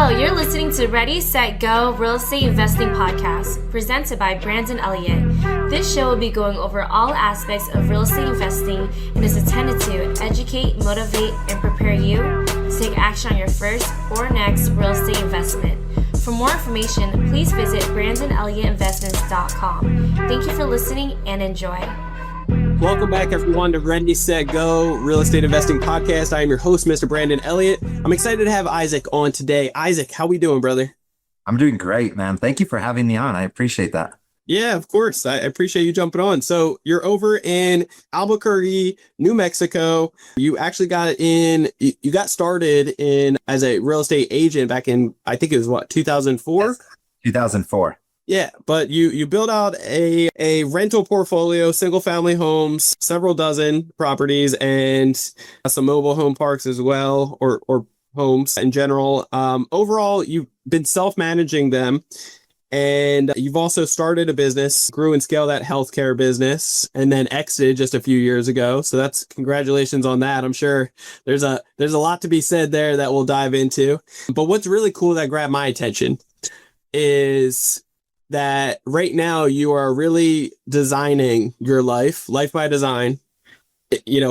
You're listening to Ready, Set, Go Real Estate Investing Podcast, presented by Brandon Elliott. This show will be going over all aspects of real estate investing and is intended to educate, motivate, and prepare you to take action on your first or next real estate investment. For more information, please visit BrandonElliottInvestments.com. Thank you for listening and enjoy. Welcome back, everyone, to Ready, Set, Go Real Estate Investing Podcast. I am your host, Mr. Brandon Elliott. I'm excited to have Isaac on today. Isaac, how we doing, brother? I'm doing great, man. Thank you for having me on. I appreciate that. Yeah, of course. I appreciate you jumping on. So you're over in Albuquerque, New Mexico. You actually you got started as a real estate agent back in, I think it was 2004? Yes, 2004. Yeah, but you built out a rental portfolio, single family homes, several dozen properties, and some mobile home parks as well, or homes in general. Overall, you've been self-managing them, and you've also started a business, grew and scaled that healthcare business, and then exited just a few years ago. So that's congratulations on that. I'm sure there's a lot to be said there that we'll dive into. But what's really cool that grabbed my attention is that right now you are really designing your life by design,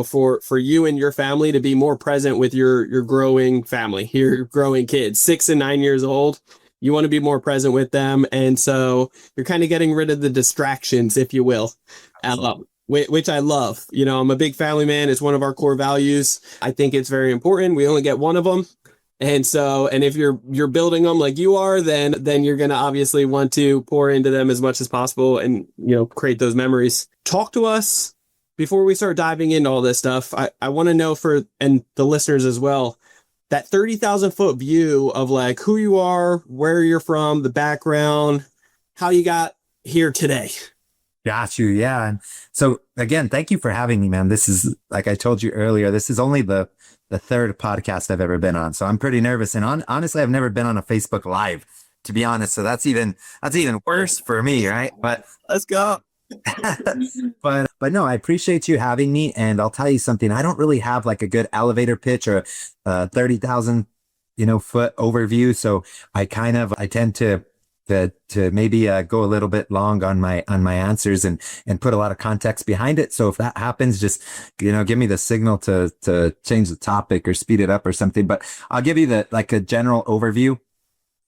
for you and your family to be more present with your growing family, your growing kids, 6 and 9 years old. You want to be more present with them. And so you're kind of getting rid of the distractions, if you will, which I love. I'm a big family man. It's one of our core values. I think it's very important. We only get one of them. And if you're building them like you are, then you're going to obviously want to pour into them as much as possible and, create those memories. Talk to us before we start diving into all this stuff. I want to know and the listeners as well, that 30,000 foot view of like who you are, where you're from, the background, how you got here today. Got you. Yeah. And so again, thank you for having me, man. This is, like I told you earlier, this is only the third podcast I've ever been on. So I'm pretty nervous. And honestly, I've never been on a Facebook Live, to be honest. So that's even worse for me, right? But let's go. But no, I appreciate you having me. And I'll tell you something. I don't really have like a good elevator pitch or a 30,000, foot overview. So I tend to maybe go a little bit long on my answers and put a lot of context behind it. So if that happens, just, give me the signal to change the topic or speed it up or something. But I'll give you a general overview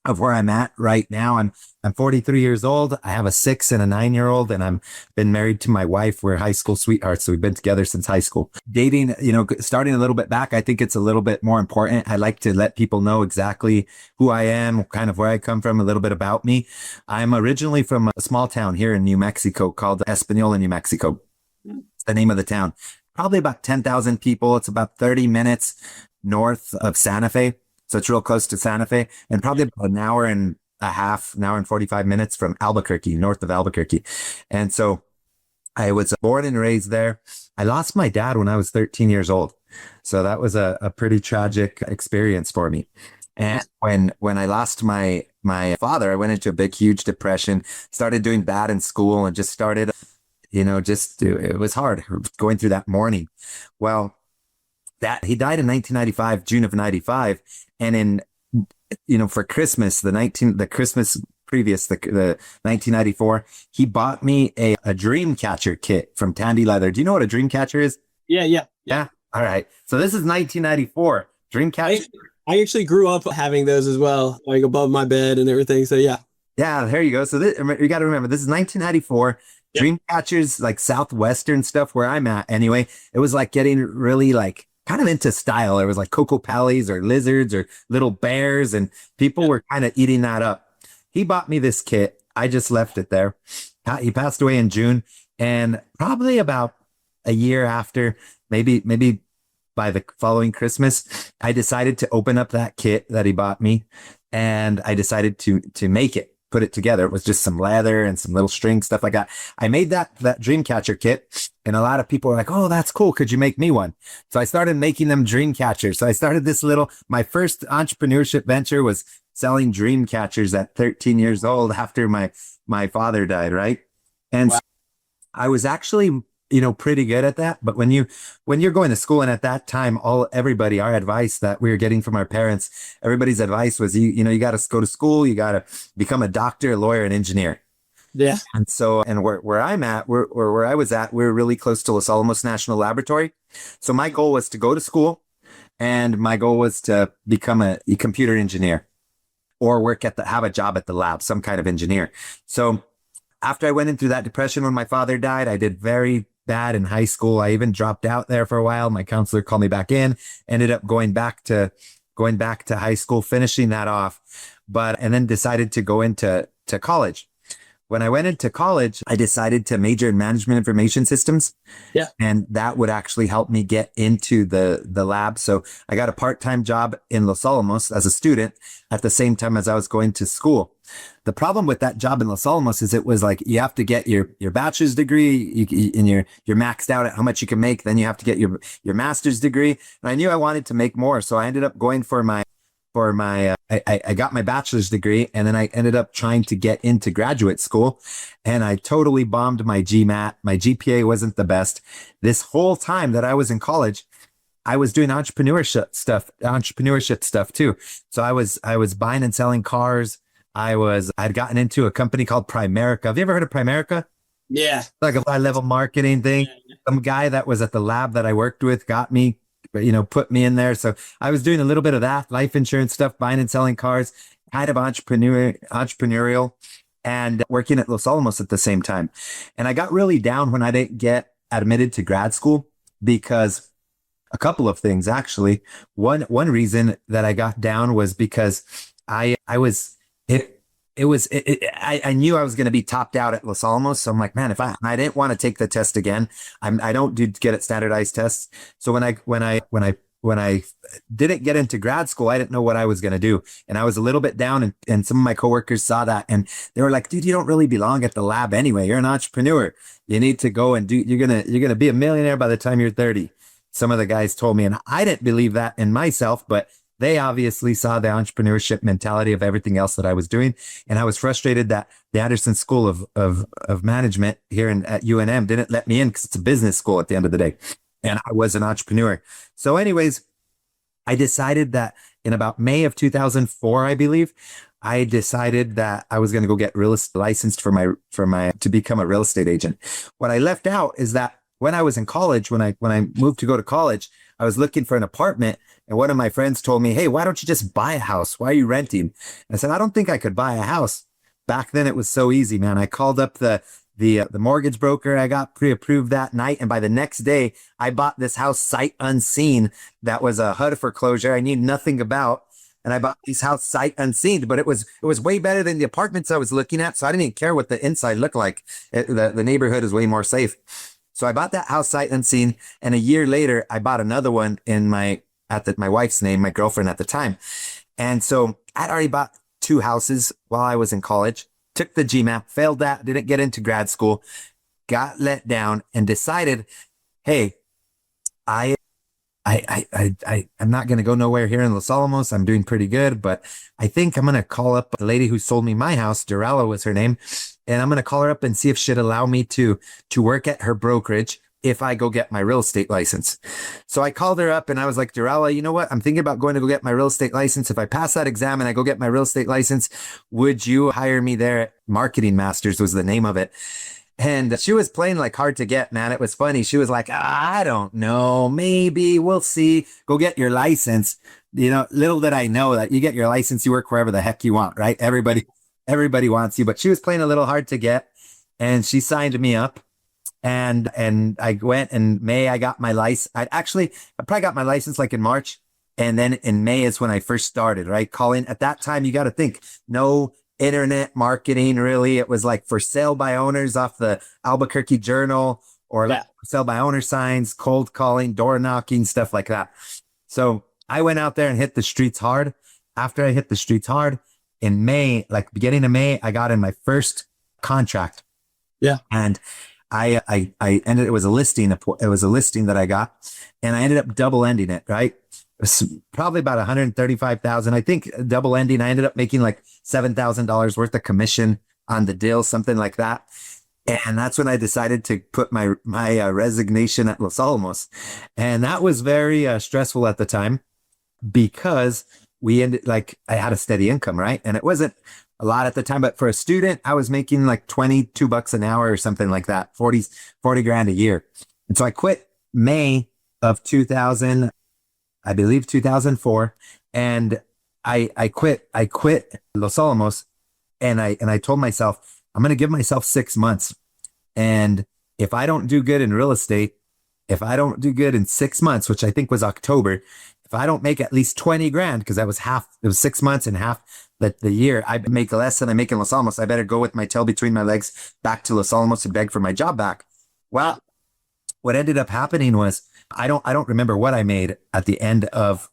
of where I'm at right now. I'm 43 years old. I have a 6 and a 9-year-old, and I'm been married to my wife. We're high school sweethearts. So we've been together since high school. Dating, starting a little bit back, I think it's a little bit more important. I like to let people know exactly who I am, kind of where I come from, a little bit about me. I'm originally from a small town here in New Mexico called Espanola, New Mexico. It's the name of the town. Probably about 10,000 people. It's about 30 minutes north of Santa Fe. So it's real close to Santa Fe, and probably about an hour and 45 minutes from Albuquerque, north of Albuquerque. And so I was born and raised there. I lost my dad when I was 13 years old. So that was a pretty tragic experience for me. And when I lost my father, I went into a big, huge depression, started doing bad in school, and just started, it was hard going through that mourning. Well, he died in 1995, June of 95. And for Christmas, the Christmas previous, the 1994, he bought me a dream catcher kit from Tandy Leather. Do you know what a dream catcher is? Yeah. All right. So this is 1994 dream catcher. I actually grew up having those as well, like above my bed and everything. So yeah. Yeah, there you go. So you got to remember, this is 1994. Yep. Dream catchers, like Southwestern stuff where I'm at. Anyway, it was like getting really kind of into style. It was like Coco Pallies or lizards or little bears, and people were kind of eating that up. He bought me this kit. I just left it there. He passed away in June, and probably about a year after, maybe by the following Christmas, I decided to open up that kit that he bought me, and I decided to make it. Put it together. It was just some leather and some little string, stuff like that. I made that Dreamcatcher kit, and a lot of people were like, "Oh, that's cool. Could you make me one?" So I started making them dream catchers. So I started my first entrepreneurship venture was selling dream catchers at 13 years old after my father died. Right. And wow. So I was actually pretty good at that. But when you're going to school, and at that time, our advice that we were getting from our parents, everybody's advice was, you got to go to school, you got to become a doctor, a lawyer, an engineer. Yeah. And so, and where I'm at, where I was at, we're really close to Los Alamos National Laboratory. So my goal was to go to school, and my goal was to become a computer engineer or have a job at the lab, some kind of engineer. So after I went into that depression when my father died, I did very bad in high school. I even dropped out there for a while. My counselor called me back in, ended up going back to high school, finishing that off, and then decided to go into college. When I went into college, I decided to major in management information systems. Yeah. And that would actually help me get into the lab. So I got a part-time job in Los Alamos as a student at the same time as I was going to school. The problem with that job in Los Alamos is it was like, you have to get your bachelor's degree, and you're maxed out at how much you can make. Then you have to get your master's degree. And I knew I wanted to make more. So I ended up going I got my bachelor's degree, and then I ended up trying to get into graduate school, and I totally bombed my GMAT. My GPA wasn't the best. This whole time that I was in college, I was doing entrepreneurship stuff too. So I was buying and selling cars. I'd gotten into a company called Primerica. Have you ever heard of Primerica? Yeah. Like a high-level marketing thing. Some guy that was at the lab that I worked with got me, put me in there. So I was doing a little bit of that, life insurance stuff, buying and selling cars, kind of entrepreneurial, and working at Los Alamos at the same time. And I got really down when I didn't get admitted to grad school, because a couple of things, actually. One reason that I got down was because I knew I was going to be topped out at Los Alamos. So I'm like, man, I didn't want to take the test again. I don't get it standardized tests. So when I didn't get into grad school, I didn't know what I was going to do. And I was a little bit down, and some of my coworkers saw that, and they were like, dude, you don't really belong at the lab anyway. You're an entrepreneur. You need to go and you're going to be a millionaire by the time you're 30. Some of the guys told me, and I didn't believe that in myself, but they obviously saw the entrepreneurship mentality of everything else that I was doing. And I was frustrated that the Anderson School of Management here at UNM didn't let me in, because it's a business school at the end of the day. And I was an entrepreneur. So anyways, I decided that in about May of 2004, I believe, I decided that I was going to go get licensed to become a real estate agent. What I left out is that when I was in college, when I moved to go to college, I was looking for an apartment, and one of my friends told me, hey, why don't you just buy a house? Why are you renting? And I said, I don't think I could buy a house. Back then it was so easy, man. I called up the mortgage broker. I got pre-approved that night, and by the next day, I bought this house sight unseen. That was a HUD foreclosure I knew nothing about. And I bought this house sight unseen, but it was way better than the apartments I was looking at. So I didn't even care what the inside looked like. The neighborhood is way more safe. So I bought that house sight unseen, and a year later, I bought another one in my wife's name, my girlfriend at the time. And so I'd already bought 2 houses while I was in college, took the GMAT, failed that, didn't get into grad school, got let down, and decided, hey, I'm not going to go nowhere here in Los Alamos. I'm doing pretty good, but I think I'm going to call up the lady who sold me my house. Durella was her name. And I'm going to call her up and see if she'd allow me to work at her brokerage if I go get my real estate license. So I called her up and I was like, Durella, you know what? I'm thinking about going to go get my real estate license. If I pass that exam and I go get my real estate license, would you hire me there? Marketing Masters was the name of it. And she was playing like hard to get, man. It was funny. She was like, I don't know, maybe we'll see. Go get your license. Little did I know that you get your license, you work wherever the heck you want, right? Everybody wants you, but she was playing a little hard to get, and she signed me up, and I went in May. I got my license. I probably got my license like in March. And then in May is when I first started, right? Calling at that time, you got to think, no internet marketing, really. It was like for sale by owners off the Albuquerque Journal, or like for sale by owner signs, cold calling, door knocking, stuff like that. So I went out there and hit the streets hard. After I hit the streets hard, in May, like beginning of May, I got in my first contract. Yeah. And I ended, it was a listing that I got, and I ended up double ending it, right? It was probably about 135,000. I think double ending, I ended up making like $7,000 worth of commission on the deal, something like that. And that's when I decided to put my resignation at Los Alamos. And that was very stressful at the time because we ended like I had a steady income, right? And it wasn't a lot at the time, but for a student, I was making like $22 an hour or something like that, 40 grand a year. And so I quit May of 2000, I believe 2004. And I quit Los Alamos, and I told myself, I'm going to give myself 6 months. And if I don't do good in real estate, if I don't do good in 6 months, which I think was October, if I don't make at least 20 grand, because it was 6 months and half the year, I make less than I make in Los Alamos. I better go with my tail between my legs back to Los Alamos and beg for my job back. Well, what ended up happening was I don't remember what I made at the end of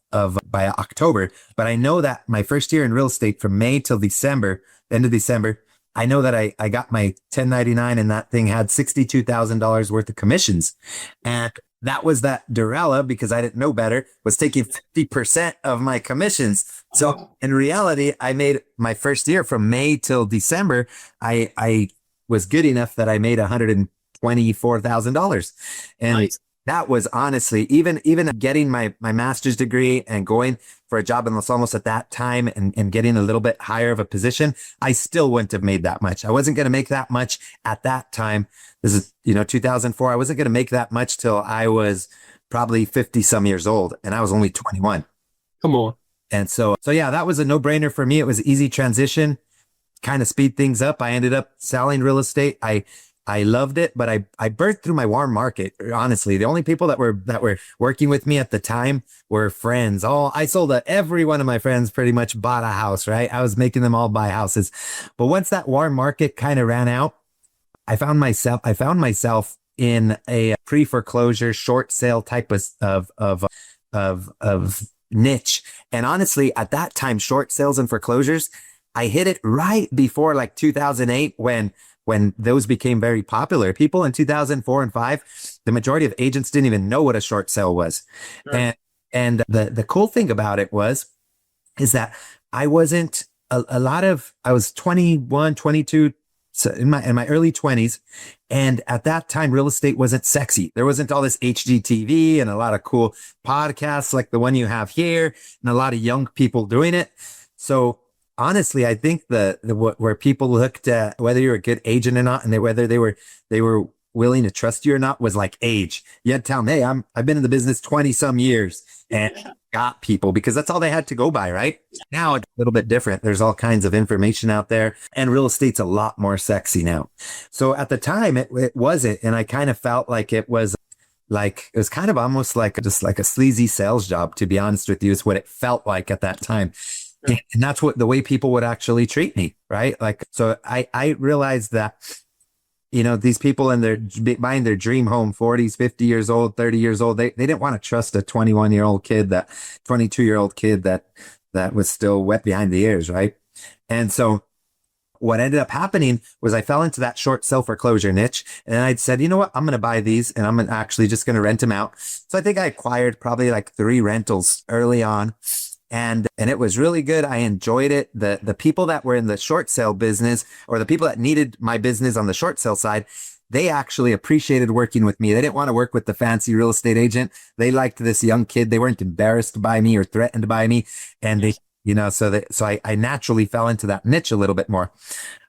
by October, but I know that my first year in real estate from May till December, end of December, I know that I got my 1099 and that thing had $62,000 worth of commissions. And that was that Durella, because I didn't know better, was taking 50% of my commissions. So in reality, I made my first year from May till December. I was good enough that I made $124,000. And nice. That was honestly, even getting my master's degree and going for a job in Los Alamos at that time and getting a little bit higher of a position, I still wouldn't have made that much. I wasn't going to make that much at that time. This is, 2004. I wasn't going to make that much till I was probably 50 some years old, and I was only 21. Come on. And so yeah, that was a no-brainer for me. It was an easy transition, kind of speed things up. I ended up selling real estate. I loved it, but I birthed through my warm market. Honestly, the only people that were working with me at the time were friends. I sold every one of my friends pretty much bought a house, right? I was making them all buy houses. But once that warm market kind of ran out, I found myself in a pre-foreclosure short sale type of niche. And honestly, at that time, short sales and foreclosures, I hit it right before like 2008 when those became very popular. People in 2004 and 5, the majority of agents didn't even know what a short sale was. Sure. And the cool thing about it is that I wasn't I was 21, 22, so in my early 20s. And at that time, real estate wasn't sexy. There wasn't all this HGTV and a lot of cool podcasts like the one you have here and a lot of young people doing it. So honestly, I think where people looked at whether you're a good agent or not, and whether they were willing to trust you or not, was like age. You had to tell them, hey, I've been in the business 20 some years and got people, because that's all they had to go by, right? Now it's a little bit different. There's all kinds of information out there, and real estate's a lot more sexy now. So at the time, it wasn't, and I kind of felt like it was kind of almost like just like a sleazy sales job, to be honest with you, is what it felt like at that time. And that's the way people would actually treat me, right? Like, so I realized that, these people buying their dream home, 40s, 50 years old, 30 years old, they didn't want to trust a 22-year-old kid that was still wet behind the ears, right? And so what ended up happening was I fell into that short sale foreclosure niche, and I'd said, you know what, I'm going to buy these and I'm actually just going to rent them out. So I think I acquired probably like 3 rentals early on. And it was really good. I enjoyed it. The people that were in the short sale business, or the people that needed my business on the short sale side, they actually appreciated working with me. They didn't want to work with the fancy real estate agent. They liked this young kid. They weren't embarrassed by me or threatened by me. And they, so I naturally fell into that niche a little bit more.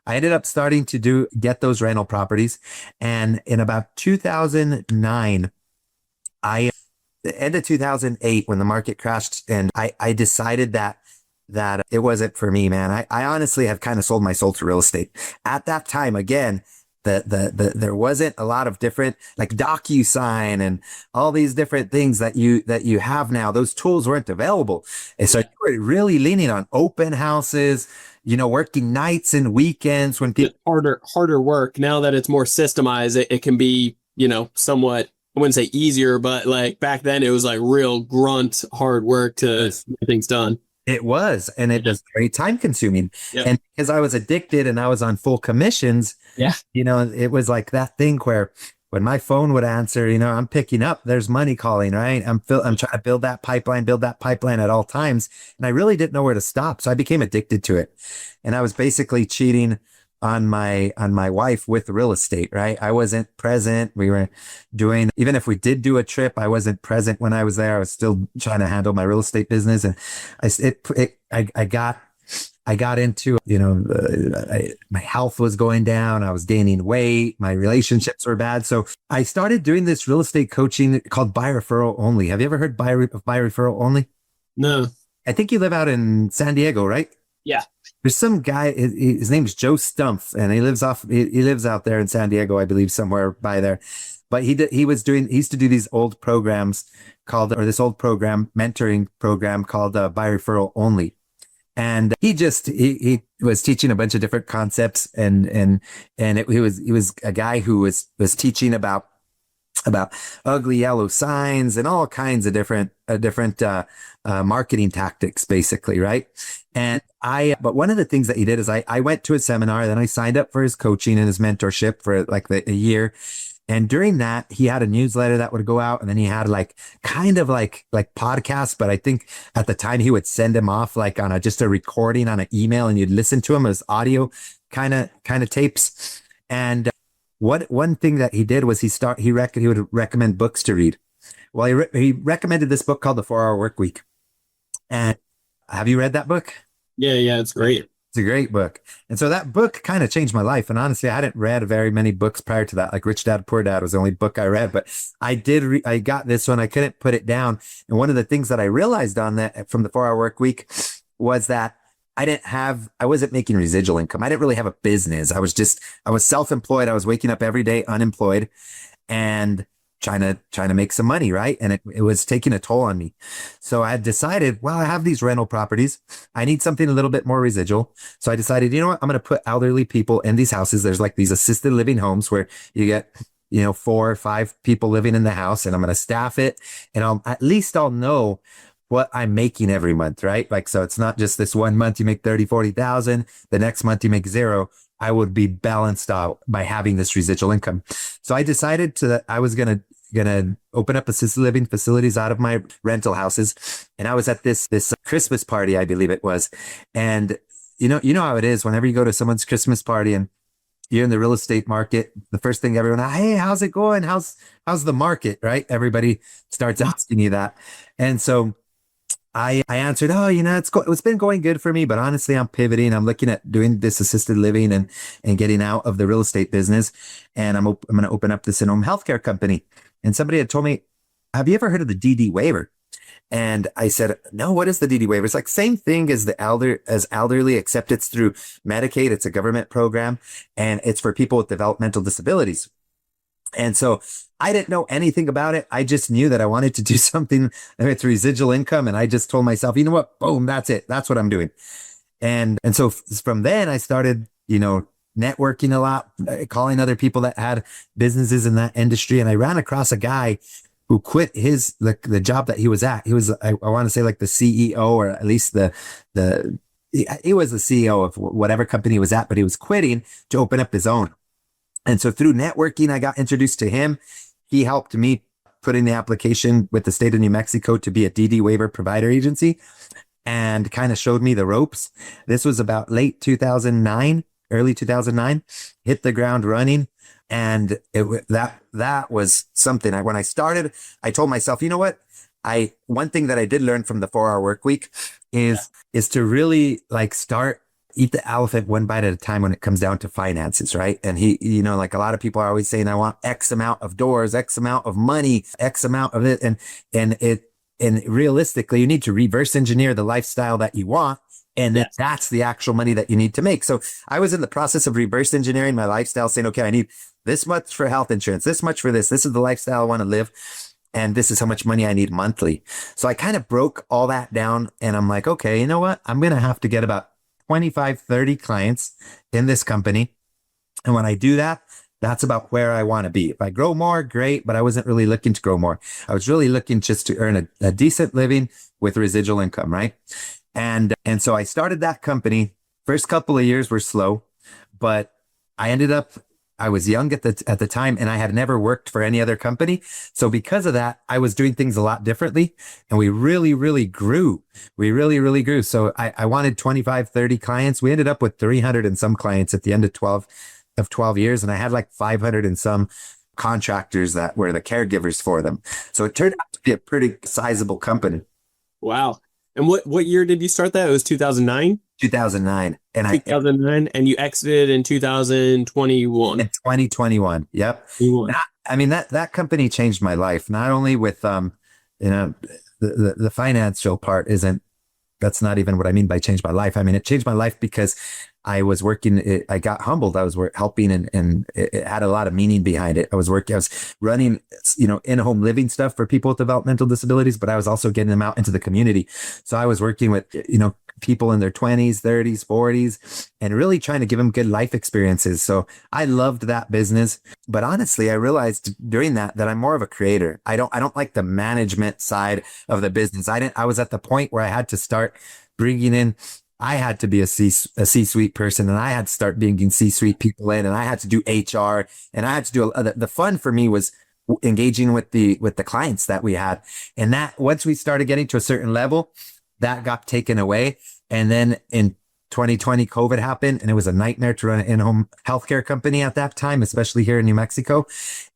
I ended up starting to get those rental properties. And in about 2009, the end of 2008, when the market crashed, and I decided that it wasn't for me, man. I honestly have kind of sold my soul to real estate. At that time, again, there wasn't a lot of different, like DocuSign and all these different things that you have now. Those tools weren't available. And so you were really leaning on open houses, working nights and weekends when people harder work. Now that it's more systemized, it can be, somewhat, I wouldn't say easier, but like back then it was like real grunt hard work to get things done. It was, and it was very time consuming. Yep. And because I was addicted and I was on full commissions, it was like that thing where when my phone would answer, I'm picking up, there's money calling, right? I'm trying to build that pipeline at all times. And I really didn't know where to stop. So I became addicted to it. And I was basically cheating on my wife with real estate, right? I wasn't present. We were doing, even if we did do a trip, I wasn't present when I was there. I was still trying to handle my real estate business. And I got into, my health was going down. I was gaining weight. My relationships were bad. So I started doing this real estate coaching called Buy Referral Only. Have you ever heard Buy Referral Only? No. I think you live out in San Diego, right? Yeah. There's some guy, his name's Joe Stumpf, and he lives out there in San Diego, I believe, somewhere by there. But he used to do these old programs this old mentoring program called Buy Referral Only. And he was teaching a bunch of different concepts, and he was a guy who was teaching about ugly yellow signs and all kinds of different marketing tactics, basically, right? But one of the things that he did is I went to a seminar, then I signed up for his coaching and his mentorship for like a year. And during that, he had a newsletter that would go out, and then he had like kind of like podcasts. But I think at the time he would send them off like on just a recording on an email, and you'd listen to him as audio kind of tapes. And one thing that he did was he would recommend books to read. Well, he recommended this book called The 4 Hour Workweek. And have you read that book? Yeah, it's great. It's a great book. And so that book kind of changed my life. And honestly, I hadn't read very many books prior to that. Like Rich Dad, Poor Dad was the only book I read, but I got this one. I couldn't put it down. And one of the things that I realized on that from the 4 Hour Workweek was that I wasn't making residual income. I didn't really have a business. I was self-employed. I was waking up every day unemployed and trying to make some money, right? And it was taking a toll on me. So I had decided, well, I have these rental properties. I need something a little bit more residual. So I decided, you know what? I'm going to put elderly people in these houses. There's like these assisted living homes where you get, 4 or 5 people living in the house, and I'm going to staff it. And I'll know what I'm making every month, right? Like, so it's not just this one month you make 30, 40,000. The next month you make 0. I would be balanced out by having this residual income. So I decided that I was going to open up assisted living facilities out of my rental houses. And I was at this Christmas party, I believe it was. And you know how it is whenever you go to someone's Christmas party and you're in the real estate market, the first thing hey, how's it going? How's the market, right? Everybody starts asking you that. And so I answered, it's been going good for me, but honestly, I'm pivoting. I'm looking at doing this assisted living and getting out of the real estate business. And I'm going to open up this in-home healthcare company. And somebody had told me, have you ever heard of the DD waiver? And I said, no, what is the DD waiver? It's like same thing as elderly, except it's through Medicaid. It's a government program, and it's for people with developmental disabilities. And so I didn't know anything about it. I just knew that I wanted to do something with residual income. And I just told myself, you know what? Boom, that's it. That's what I'm doing. And so from then I started, networking a lot, calling other people that had businesses in that industry. And I ran across a guy who quit the job that he was at. He was, I want to say like the CEO, or at least he was the CEO of whatever company he was at, but he was quitting to open up his own. And so through networking, I got introduced to him. He helped me put in the application with the state of New Mexico to be a DD waiver provider agency, and kind of showed me the ropes. This was about late 2009, early 2009, hit the ground running. And that was something. When I started, I told myself, you know what? One thing that I did learn from the 4 Hour Workweek is to really eat the elephant one bite at a time when it comes down to finances, right? And like a lot of people are always saying, I want X amount of doors, X amount of money, X amount of it. And realistically, you need to reverse engineer the lifestyle that you want. And that's the actual money that you need to make. So I was in the process of reverse engineering my lifestyle, saying, okay, I need this much for health insurance, this much for this. This is the lifestyle I want to live. And this is how much money I need monthly. So I kind of broke all that down, and I'm like, okay, you know what? I'm going to have to get about 25, 30 clients in this company. And when I do that, that's about where I want to be. If I grow more, great, but I wasn't really looking to grow more. I was really looking just to earn a decent living with residual income, right? And so I started that company. First couple of years were slow, but I ended up I was young at the time, and I had never worked for any other company. So because of that, I was doing things a lot differently, and we really, really grew. We really, really grew. So I wanted 25, 30 clients. We ended up with 300 and some clients at the end of 12 years. And I had like 500 and some contractors that were the caregivers for them. So it turned out to be a pretty sizable company. Wow. And what year did you start that? It was 2009? 2009. And 2009, and you exited in 2021. In 2021. Yep. I mean, that company changed my life, not only with, the financial part that's not even what I mean by change my life. I mean, it changed my life because I was working, I got humbled. I was helping and it had a lot of meaning behind it. I was running, in-home living stuff for people with developmental disabilities, but I was also getting them out into the community. So I was working with, people in their 20s, 30s, 40s, and really trying to give them good life experiences. So I loved that business. But honestly, I realized during that I'm more of a creator. I don't like the management side of the business. I was at the point where I had to start bringing in, I had to be a C-suite person, and I had to start bringing C-suite people in, and I had to do HR, and I had to do the fun for me was engaging with the clients that we had. And that once we started getting to a certain level, that got taken away. And then in 2020, COVID happened, and it was a nightmare to run an in-home healthcare company at that time, especially here in New Mexico.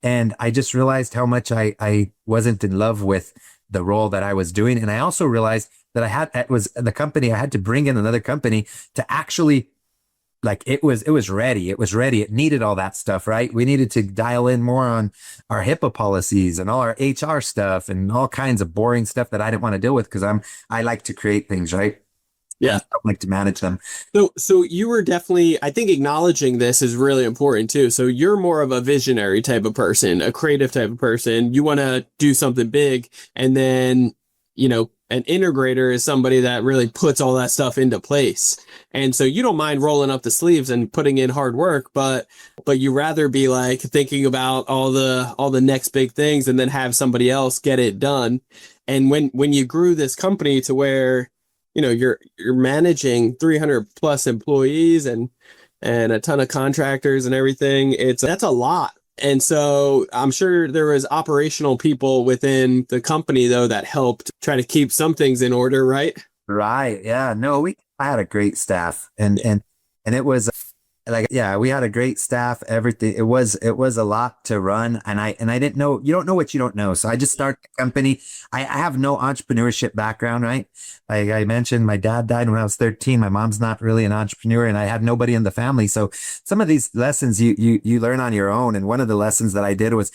And I just realized how much I wasn't in love with the role that I was doing. And I also realized that I had to bring in another company to actually, like, it was ready. It was ready. It needed all that stuff, right? We needed to dial in more on our HIPAA policies and all our HR stuff and all kinds of boring stuff that I didn't want to deal with because I like to create things, right? Yeah. I don't like to manage them. So you were definitely, I think acknowledging this is really important too. So you're more of a visionary type of person, a creative type of person. You want to do something big, and then, an integrator is somebody that really puts all that stuff into place. And so you don't mind rolling up the sleeves and putting in hard work, but you rather be like thinking about all the next big things and then have somebody else get it done. And when you grew this company to where, you're managing 300 plus employees and a ton of contractors and everything, that's a lot. And so I'm sure there was operational people within the company, though, that helped try to keep some things in order, right? Right. Yeah. No, I had a great staff, and it was we had a great staff, everything. It was a lot to run. And I didn't know, you don't know what you don't know. So I just started the company. I have no entrepreneurship background, right? Like I mentioned, my dad died when I was 13. My mom's not really an entrepreneur, and I had nobody in the family. So some of these lessons you learn on your own. And one of the lessons that I did was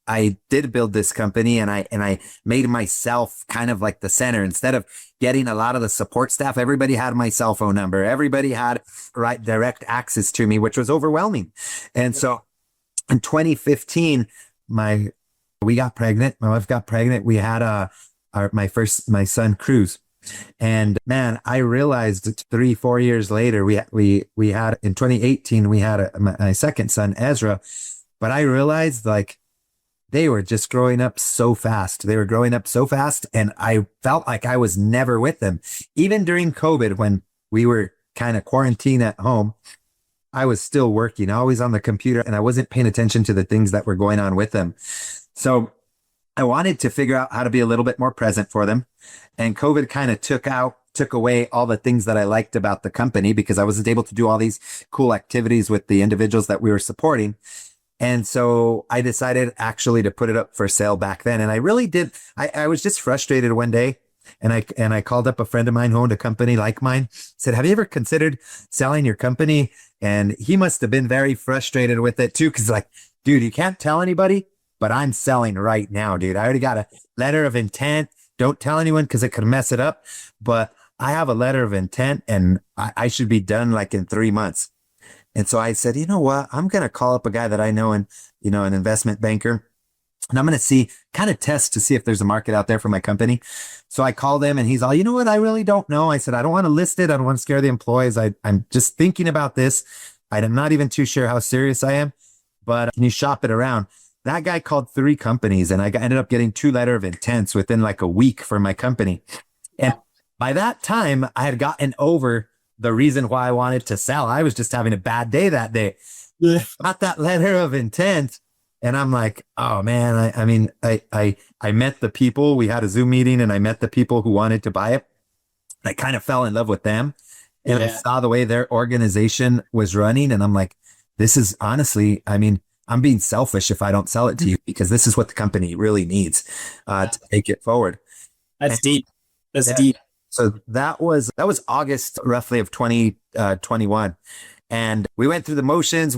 I did build this company, and I made myself kind of like the center. Instead of getting a lot of the support staff, everybody had my cell phone number. Everybody had direct access to me, which was overwhelming. And so in 2015, my wife got pregnant. We had my son Cruz. And man, I realized 3-4 years later, we had in 2018, we had my second son, Ezra. But I realized, like, they were just growing up so fast. And I felt like I was never with them. Even during COVID, when we were kind of quarantined at home, I was still working, always on the computer, and I wasn't paying attention to the things that were going on with them. So I wanted to figure out how to be a little bit more present for them. And COVID kind of took away all the things that I liked about the company, because I wasn't able to do all these cool activities with the individuals that we were supporting. And so I decided actually to put it up for sale back then. And I really did. I was just frustrated one day, and I called up a friend of mine who owned a company like mine, said, "Have you ever considered selling your company?" And he must have been very frustrated with it too. Cause like, dude, you can't tell anybody, but I'm selling right now, dude. I already got a letter of intent. Don't tell anyone, cause it could mess it up. But I have a letter of intent, and I should be done like in 3 months. And so I said, you know what, I'm going to call up a guy that I know, and, an investment banker, and I'm going to kind of test to see if there's a market out there for my company. So I called him, and he's all, you know what, I really don't know. I said, I don't want to list it. I don't want to scare the employees. I'm just thinking about this. I'm not even too sure how serious I am, but can you shop it around? That guy called 3 companies, and I ended up getting 2 letter of intents within like a week for my company. And by that time, I had gotten over the reason why I wanted to sell. I was just having a bad day that day. Got that letter of intent. And I'm like, oh man, I met the people. We had a Zoom meeting and I met the people who wanted to buy it. I kind of fell in love with them. And I saw the way their organization was running. And I'm like, this is honestly, I mean, I'm being selfish if I don't sell it to you because this is what the company really needs to take it forward. That's deep. That's deep. So that was August roughly of 2021. And we went through the motions.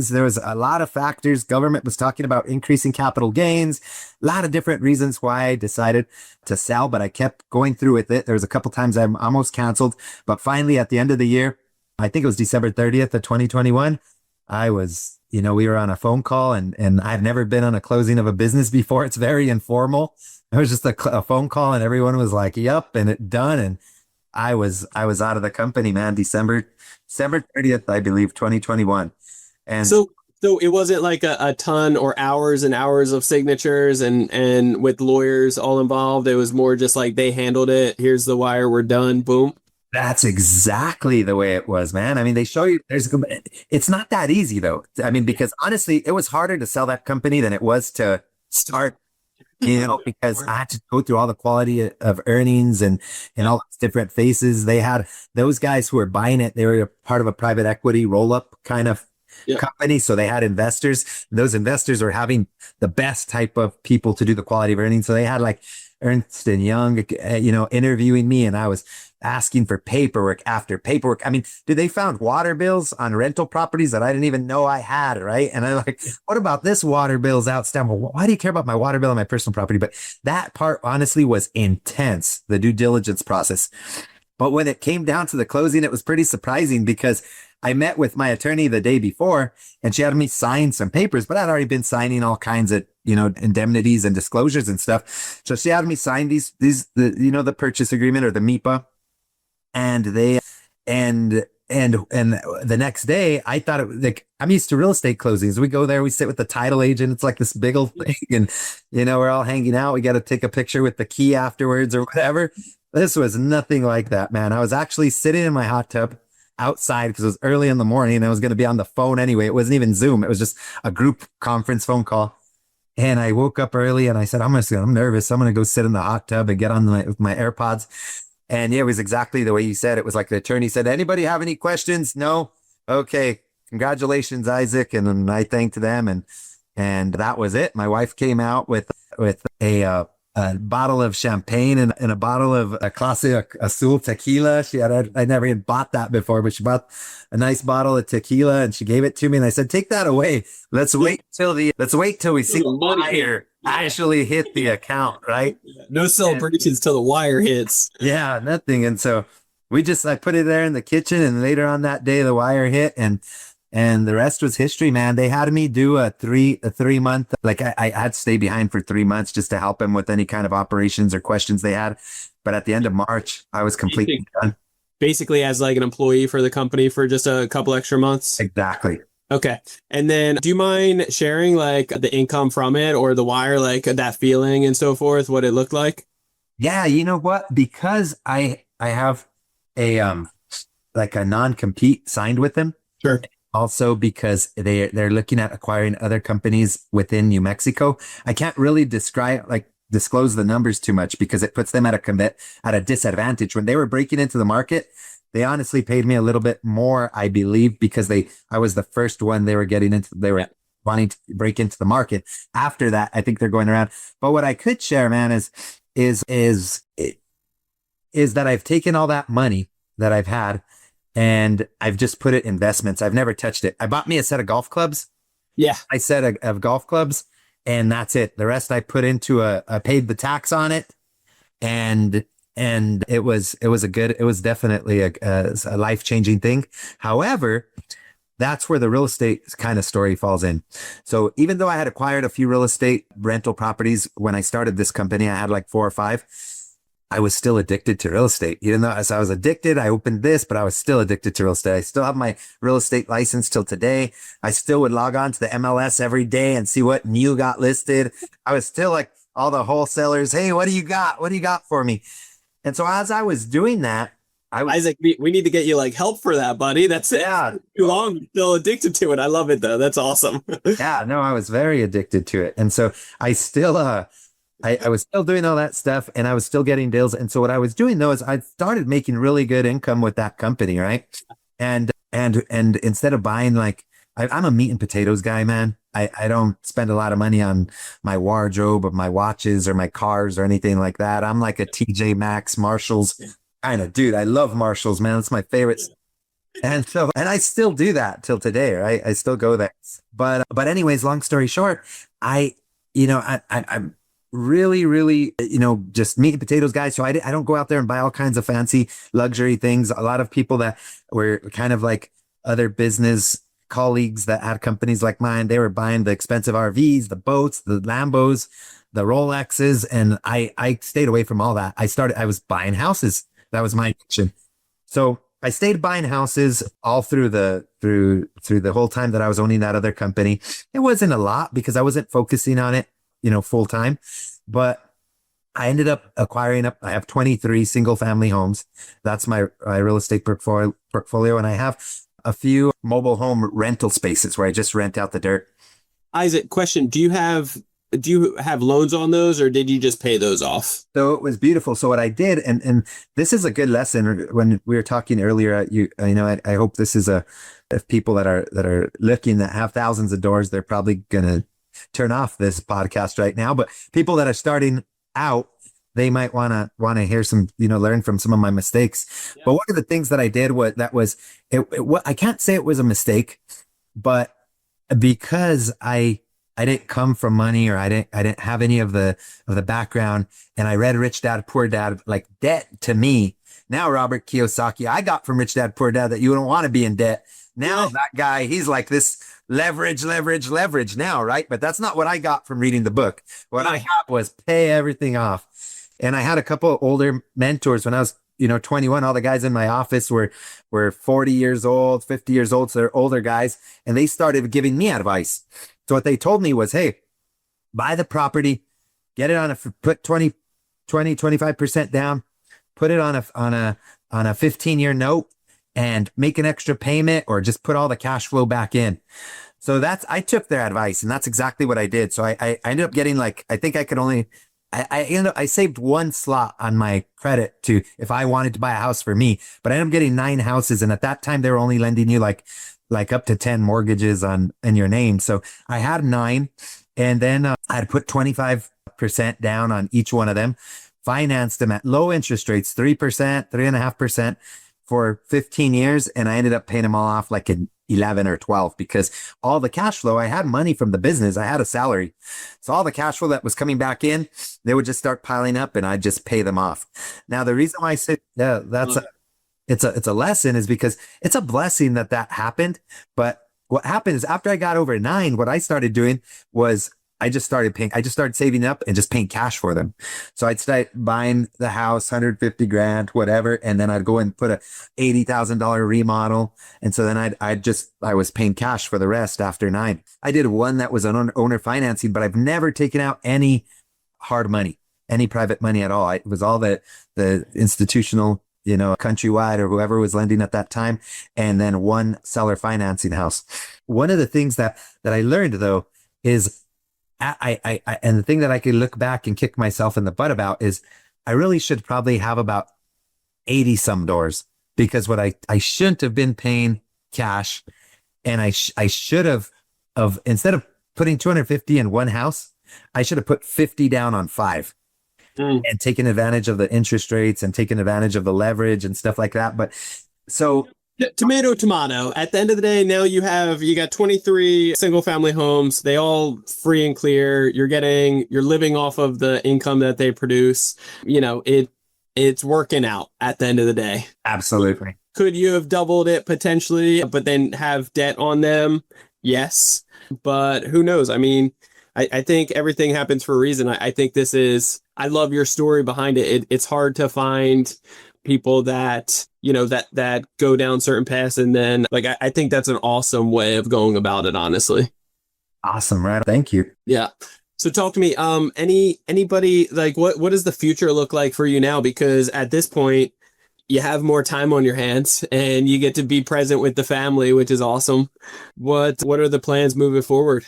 There was a lot of factors. Government was talking about increasing capital gains, a lot of different reasons why I decided to sell, but I kept going through with it. There was a couple times I almost canceled, but finally at the end of the year, I think it was December 30th of 2021, I was, we were on a phone call and I've never been on a closing of a business before. It's very informal. It was just a phone call and everyone was like, yep, and it done. And I was out of the company, man, December 30th, I believe, 2021. And so it wasn't like a ton or hours and hours of signatures and with lawyers all involved. It was more just like they handled it. Here's the wire. We're done. Boom. That's exactly the way it was, man. I mean, they show you it's not that easy though. I mean, because honestly, it was harder to sell that company than it was to start, because I had to go through all the quality of earnings and all these different faces. They had those guys who were buying it. They were a part of a private equity roll-up kind of company. So they had investors. Those investors were having the best type of people to do the quality of earnings. So they had like Ernst and Young, interviewing me, and I was asking for paperwork after paperwork. I mean, dude, they found water bills on rental properties that I didn't even know I had, right? And I'm like, what about this water bill's outstanding? Well, why do you care about my water bill on my personal property? But that part honestly was intense, the due diligence process. But when it came down to the closing, it was pretty surprising because I met with my attorney the day before and she had me sign some papers, but I'd already been signing all kinds of, indemnities and disclosures and stuff. So she had me sign the purchase agreement or the MIPA. And the next day I thought it was like, I'm used to real estate closings. We go there, we sit with the title agent. It's like this big old thing. And, we're all hanging out. We got to take a picture with the key afterwards or whatever. This was nothing like that, man. I was actually sitting in my hot tub outside because it was early in the morning and I was going to be on the phone anyway. It wasn't even Zoom. It was just a group conference phone call. And I woke up early and I said, I'm nervous. I'm going to go sit in the hot tub and get on with my AirPods. And yeah, it was exactly the way you said. It was like the attorney said, anybody have any questions? No. Okay. Congratulations, Isaac. And then I thanked them. And that was it. My wife came out with a bottle of champagne and a bottle of a Clase Azul tequila. I never even bought that before, but she bought a nice bottle of tequila and she gave it to me. And I said, take that away. Let's wait till we see the wire actually hit the account, right? No celebrations till the wire hits. Yeah, nothing. And so I put it there in the kitchen and later on that day, the wire hit and the rest was history, man. They had me do a 3-month, like I had to stay behind for 3 months just to help them with any kind of operations or questions they had. But at the end of March, I was completely done. Basically as like an employee for the company for just a couple extra months. Exactly. Okay. And then do you mind sharing like the income from it or the wire, like that feeling and so forth, what it looked like? Yeah. You know what? Because I have a non-compete signed with them. Sure. Also because they're looking at acquiring other companies within New Mexico. I can't really disclose the numbers too much because it puts them at a disadvantage. When they were breaking into the market, they honestly paid me a little bit more, I believe, because I was the first one they were wanting to break into the market. After that, I think they're going around. But what I could share, man, is that I've taken all that money that I've had and I've just put it in investments. I've never touched it. I bought me a set of golf clubs. Yeah. I set of golf clubs and that's it. The rest I put into I paid the tax on it and it was definitely a life-changing thing. However, that's where the real estate kind of story falls in. So even though I had acquired a few real estate rental properties when I started this company, I had like 4 or 5. I was still addicted to real estate. Even though as I was addicted, I opened this, but I was still addicted to real estate. I still have my real estate license till today. I still would log on to the MLS every day and see what new got listed. I was still like all the wholesalers. Hey, what do you got? What do you got for me? And so as I was doing that, Isaac, we need to get you like help for that, buddy. That's it. Yeah. Too long. Still addicted to it. I love it though. That's awesome. Yeah, no, I was very addicted to it. And so I still I was still doing all that stuff and I was still getting deals. And so what I was doing though is I started making really good income with that company, right? And instead of buying like I'm a meat and potatoes guy, man. I don't spend a lot of money on my wardrobe or my watches or my cars or anything like that. I'm like a TJ Maxx, Marshalls kind of dude. I love Marshalls, man. It's my favorite. And I still do that till today, right? I still go there. But anyways, long story short, I'm really, just meat and potatoes guy. So I don't go out there and buy all kinds of fancy luxury things. A lot of people that were kind of like other business colleagues that had companies like mine, they were buying the expensive RVs, the boats, the Lambos, the Rolexes. And I stayed away from all that. I was buying houses. That was my addiction. So I stayed buying houses all through the whole time that I was owning that other company. It wasn't a lot because I wasn't focusing on it, full time, but I ended up acquiring I have 23 single family homes. That's my real estate portfolio. And I have a few mobile home rental spaces where I just rent out the dirt. Isaac, question. Do you have loans on those or did you just pay those off? So it was beautiful. So what I did, and this is a good lesson when we were talking earlier, I hope this is if people that are looking that have thousands of doors, they're probably going to turn off this podcast right now. But people that are starting out, they might want to hear some, learn from some of my mistakes. Yeah. But one of the things that I did I can't say it was a mistake, but because I didn't come from money or I didn't have any of the background, and I read Rich Dad, Poor Dad, like debt to me. Now, Robert Kiyosaki, I got from Rich Dad, Poor Dad that you don't want to be in debt. Now that guy, he's like this leverage now, right? But that's not what I got from reading the book. What I got was pay everything off. And I had a couple of older mentors when I was, 21. All the guys in my office were 40 years old, 50 years old. So they're older guys. And they started giving me advice. So what they told me was, hey, buy the property, get it put 25% down, put it on a 15-year note and make an extra payment or just put all the cash flow back in. So I took their advice and that's exactly what I did. So I ended up getting I saved one slot on my credit if I wanted to buy a house for me, but I ended up getting 9 houses. And at that time they were only lending you like up to 10 mortgages in your name. So I had 9 and then I had put 25% down on each one of them, financed them at low interest rates, 3%, 3.5% for 15 years. And I ended up paying them all off like in 11 or 12 because all the cash flow, I had money from the business. I had a salary. So all the cash flow that was coming back in, they would just start piling up and I'd just pay them off. Now, the reason why I said, it's a lesson is because it's a blessing that happened. But what happened is after I got over 9, what I started doing was I just started saving up and just paying cash for them. So I'd start buying the house, 150 grand, whatever. And then I'd go and put a $80,000 remodel. And so then I was paying cash for the rest after 9. I did one that was an owner financing, but I've never taken out any hard money, any private money at all. It was all the institutional, Countrywide or whoever was lending at that time. And then one seller financing house. One of the things that I learned though is and the thing that I could look back and kick myself in the butt about is I really should probably have about 80 some doors because what I shouldn't have been paying cash. And I should have instead of putting 250 in one house, I should have put 50 down on 5 and taken advantage of the interest rates and taken advantage of the leverage and stuff like that. But so tomato. At the end of the day, now you got 23 single family homes. They all free and clear. You're living off of the income that they produce. It's working out at the end of the day. Absolutely. Could you have doubled it potentially, but then have debt on them? Yes. But who knows? I mean, I think everything happens for a reason. I think I love your story behind it. It's hard to find people that that go down certain paths, and then I think that's an awesome way of going about it, honestly. Awesome, right? Thank you. Yeah. So talk to me. Anybody what does the future look like for you now? Because at this point, you have more time on your hands and you get to be present with the family, which is awesome. What are the plans moving forward?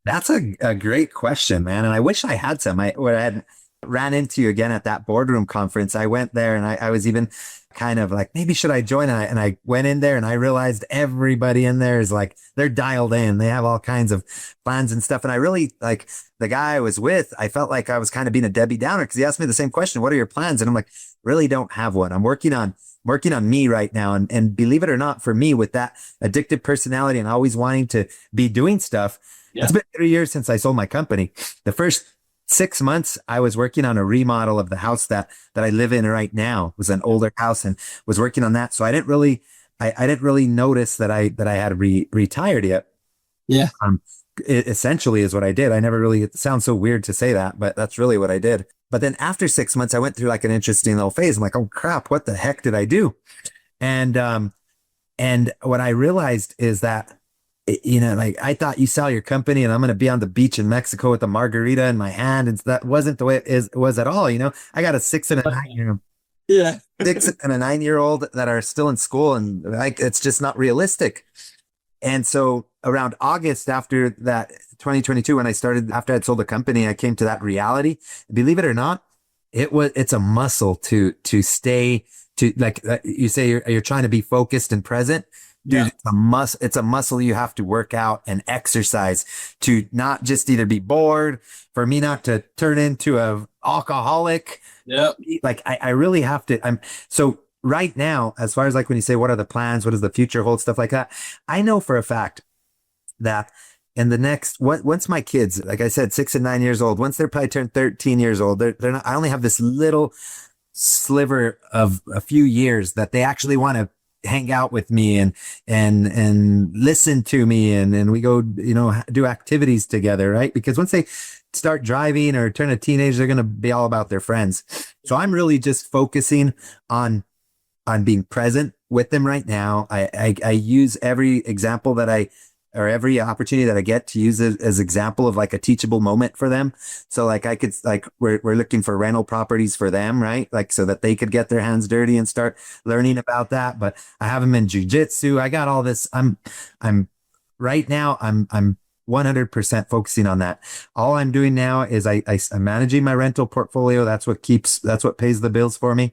That's a great question, man. And I wish I had some. What I had ran into you again at that boardroom conference. I went there and I was even kind of like, maybe should I join? And I went in there and I realized everybody in there is like, they're dialed in. They have all kinds of plans and stuff. And I really like the guy I was with. I felt like I was kind of being a Debbie Downer because he asked me the same question. What are your plans? And I'm like, really don't have one. I'm working on me right now. And believe it or not, for me with that addictive personality and always wanting to be doing stuff, it's been 3 years since I sold my company. The first 6 months I was working on a remodel of the house that I live in right now. It was an older house and was working on that. So I didn't really notice that I had retired yet. Yeah. It essentially is what I did. I never really, it sounds so weird to say that, but that's really what I did. But then after 6 months, I went through like an interesting little phase. I'm like, oh crap, what the heck did I do? And what I realized is that, like I thought you sell your company and I'm going to be on the beach in Mexico with a margarita in my hand. And that wasn't the way it was at all. I got a 6 and a 9 year, 6 and a 9-year-old that are still in school. And like, it's just not realistic. And so around August after that 2022, when after I'd sold the company, I came to that reality. Believe it or not, it's a muscle to stay to like you say, you're trying to be focused and present. Dude, it's a muscle you have to work out and exercise to not just either be bored, for me not to turn into a alcoholic. Yep. Like I really have to. So right now, as far as like when you say, what are the plans? What does the future hold? Stuff like that. I know for a fact that in the next, once my kids, like I said, 6 and 9 years old, once they're probably turned 13 years old, they're not, I only have this little sliver of a few years that they actually want to hang out with me and listen to me and we go, do activities together, right? Because once they start driving or turn a teenager, they're going to be all about their friends. So I'm really just focusing on being present with them right now. I use every example or every opportunity that I get to use it as example of like a teachable moment for them. So like I could, like we're looking for rental properties for them, right? Like so that they could get their hands dirty and start learning about that. But I have them in jujitsu. I got all this. I'm right now, I'm 100% focusing on that. All I'm doing now is I'm managing my rental portfolio. That's what pays the bills for me.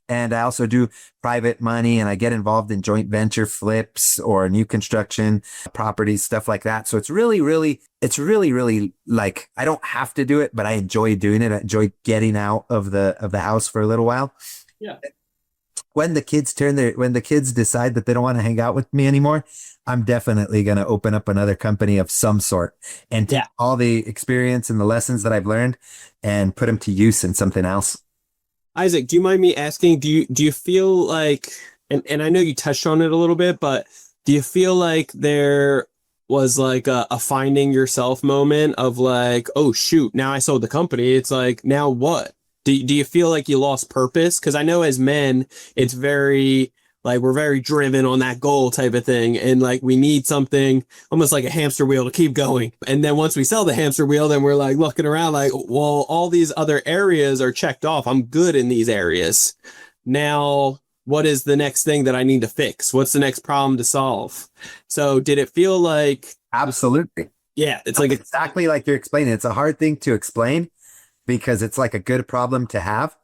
And I also do private money and I get involved in joint venture flips or new construction properties, stuff like that. So it's really like, I don't have to do it, but I enjoy doing it. I enjoy getting out of the house for a little while. Yeah. When the kids decide that they don't want to hang out with me anymore, I'm definitely going to open up another company of some sort and take all the experience and the lessons that I've learned and put them to use in something else. Isaac, do you mind me asking, do you feel like, and I know you touched on it a little bit, but do you feel like there was like a finding yourself moment of like, oh shoot, now I sold the company. It's like, now what? Do you feel like you lost purpose? Because I know as men, it's very like we're very driven on that goal type of thing. And like we need something almost like a hamster wheel to keep going. And then once we sell the hamster wheel, then we're like looking around like, well, all these other areas are checked off. I'm good in these areas. Now, what is the next thing that I need to fix? What's the next problem to solve? So did it feel like... Absolutely. Yeah, it's like exactly like you're explaining. It's a hard thing to explain because it's like a good problem to have.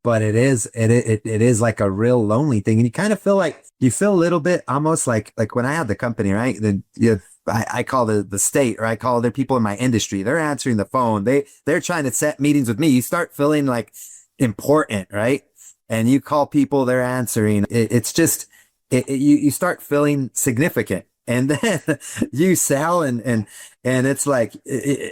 But it is like a real lonely thing. And you kind of feel like you feel a little bit almost like when I had the company, right? Then I call the state or I call other people in my industry. They're answering the phone. They're trying to set meetings with me. You start feeling like important, right? And you call people, they're answering. It's just, you start feeling significant. And then you sell and it's like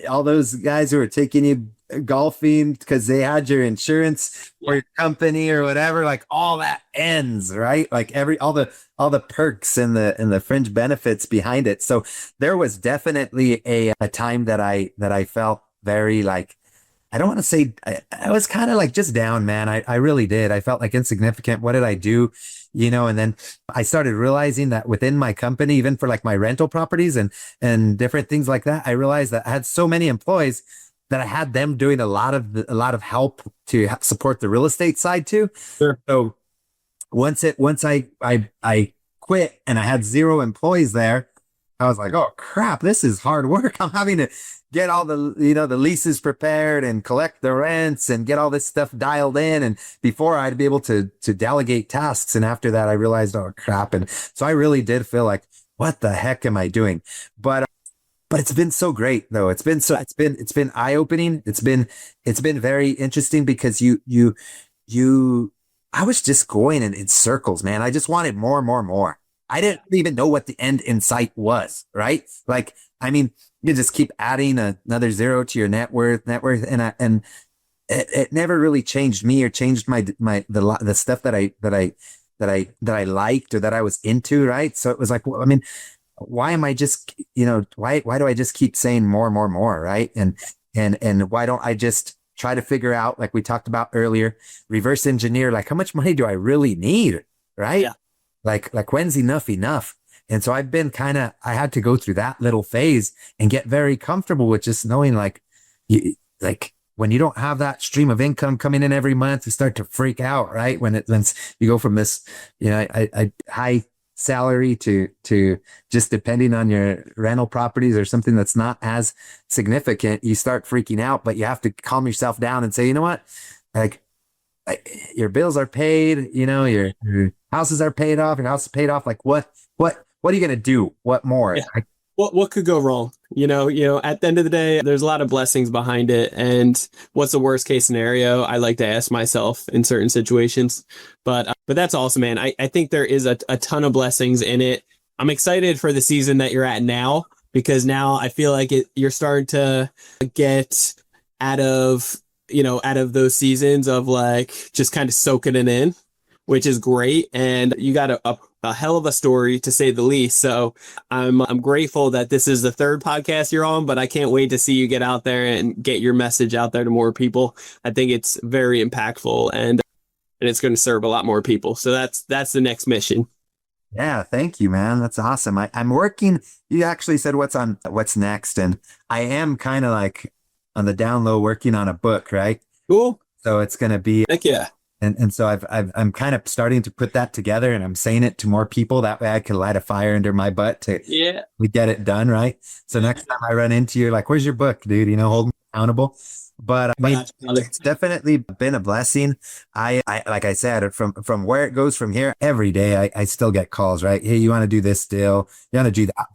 all those guys who are taking you golfing because they had your insurance or your company or whatever, like all that ends, right? Like all the perks and the fringe benefits behind it. So there was definitely a time that I felt very like, I don't want to say I was kind of like just down, man. I really did. I felt like insignificant. What did I do? And then I started realizing that within my company, even for like my rental properties and different things like that, I realized that I had so many employees that I had them doing a lot of help to support the real estate side too. Sure. So once I quit and I had 0 employees there, I was like, oh crap, this is hard work. I'm having to get all the, the leases prepared and collect the rents and get all this stuff dialed in. And before I'd be able to delegate tasks. And after that, I realized, oh crap. And so I really did feel like, what the heck am I doing? But it's been so great though. It's been eye opening. It's been very interesting because I was just going in circles, man. I just wanted more and more and more. I didn't even know what the end in sight was, right? Like, I mean, you just keep adding another 0 to your net worth, and it never really changed me or changed the stuff that I liked or that I was into, right? So it was like, well, I mean, why am I just, why do I just keep saying more and more and more, right? And why don't I just try to figure out, like we talked about earlier, reverse engineer, like how much money do I really need, right? Yeah. Like when's enough? And so I've been I had to go through that little phase and get very comfortable with just knowing like when you don't have that stream of income coming in every month, you start to freak out, right? When you go from this, I high salary to just depending on your rental properties or something that's not as significant, you start freaking out, but you have to calm yourself down and say, you know what? Like your bills are paid, your houses are paid off, your house is paid off. Like what are you going to do? What more? Yeah. What could go wrong? At the end of the day, there's a lot of blessings behind it. And what's the worst case scenario? I like to ask myself in certain situations, but that's awesome, man. I think there is a ton of blessings in it. I'm excited for the season that you're at now, because now I feel like you're starting to get out of those seasons of like just kind of soaking it in, which is great. And you got a hell of a story, to say the least. So I'm grateful that this is the 3rd podcast you're on, but I can't wait to see you get out there and get your message out there to more people. I think it's very impactful and it's going to serve a lot more people. So that's the next mission. Yeah, thank you, man. That's awesome. I'm working. You actually said what's next, and I am kind of like on the down low working on a book, right? Cool. So it's going to be, heck yeah. And so I'm kind of starting to put that together, and I'm saying it to more people. That way I can light a fire under my butt we get it done, right? So next time I run into you, like, where's your book, dude? Hold me accountable. But it's definitely been a blessing. I like I said, from where it goes from here, every day I still get calls, right? Hey, you want to do this still? You want to do that?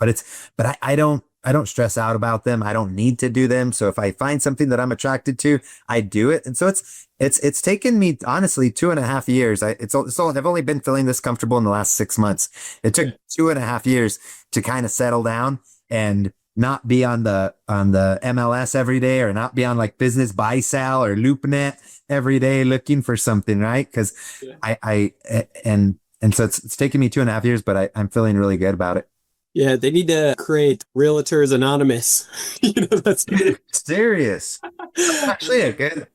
But I don't stress out about them. I don't need to do them. So if I find something that I'm attracted to, I do it. And so it's taken me, honestly, 2.5 years. I've only been feeling this comfortable in the last 6 months. It took 2.5 years to kind of settle down and not be on the MLS every day, or not be on like Business Buy Sell or LoopNet every day looking for something, right? Because and so it's taken me 2.5 years, but I'm feeling really good about it. Yeah, they need to create Realtors Anonymous. That's serious. Actually, a good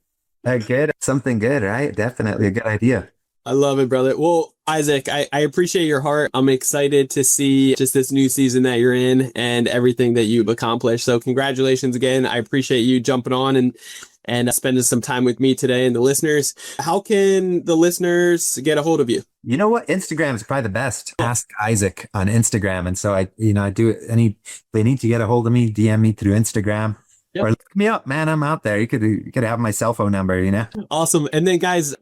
something good, right? Definitely a good idea. I love it, brother. Well, Isaac, I appreciate your heart. I'm excited to see just this new season that you're in and everything that you've accomplished. So congratulations again. I appreciate you jumping on and spending some time with me today and the listeners. How can the listeners get a hold of you? You know what? Instagram is probably the best. Ask Isaac on Instagram. And so I do it. If they need to get a hold of me, DM me through Instagram. Yep. Or look me up, man. I'm out there. You could have my cell phone number, Awesome. And then guys,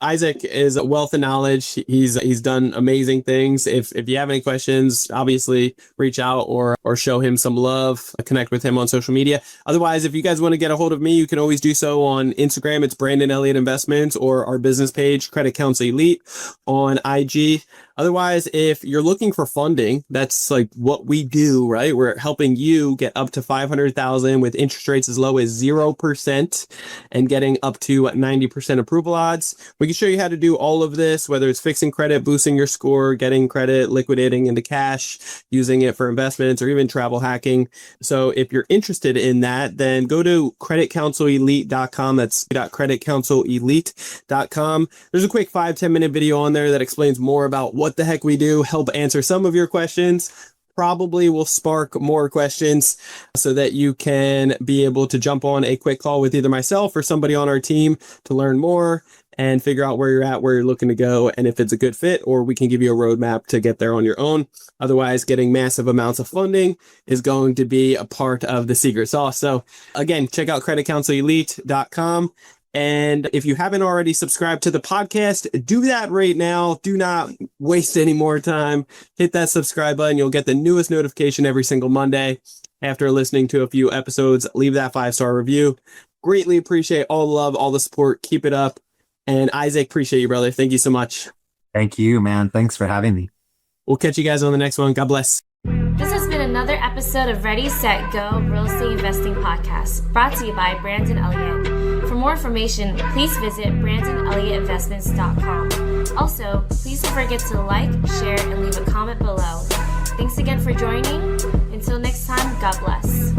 Isaac is a wealth of knowledge. He's done amazing things. If you have any questions, obviously reach out or show him some love, connect with him on social media. Otherwise, if you guys want to get a hold of me, you can always do so on Instagram. It's Brandon Elliott Investments, or our business page, Credit Counsel Elite, on IG. Otherwise, if you're looking for funding, that's like what we do, right? We're helping you get up to $500,000 with interest rates as low as 0% and getting up to 90% approval odds. We can show you how to do all of this, whether it's fixing credit, boosting your score, getting credit, liquidating into cash, using it for investments, or even travel hacking. So if you're interested in that, then go to creditcounselelite.com. That's creditcounselelite.com. There's a quick 5-10 minute video on there that explains more about what the heck we do, help answer some of your questions. Probably will spark more questions so that you can be able to jump on a quick call with either myself or somebody on our team to learn more, and figure out where you're at, where you're looking to go, and if it's a good fit, or we can give you a roadmap to get there on your own. Otherwise, getting massive amounts of funding is going to be a part of the secret sauce. So again, check out creditcounselelite.com. And if you haven't already subscribed to the podcast, do that right now. Do not waste any more time. Hit that subscribe button. You'll get the newest notification every single Monday. After listening to a few episodes, leave that 5-star review. Greatly appreciate all the love, all the support. Keep it up. And Isaac, appreciate you, brother. Thank you so much. Thank you, man. Thanks for having me. We'll catch you guys on the next one. God bless. This has been another episode of Ready, Set, Go Real Estate Investing Podcast, brought to you by Brandon Elliott. For more information, please visit BrandonElliottInvestments.com. Also, please don't forget to like, share, and leave a comment below. Thanks again for joining. Until next time, God bless.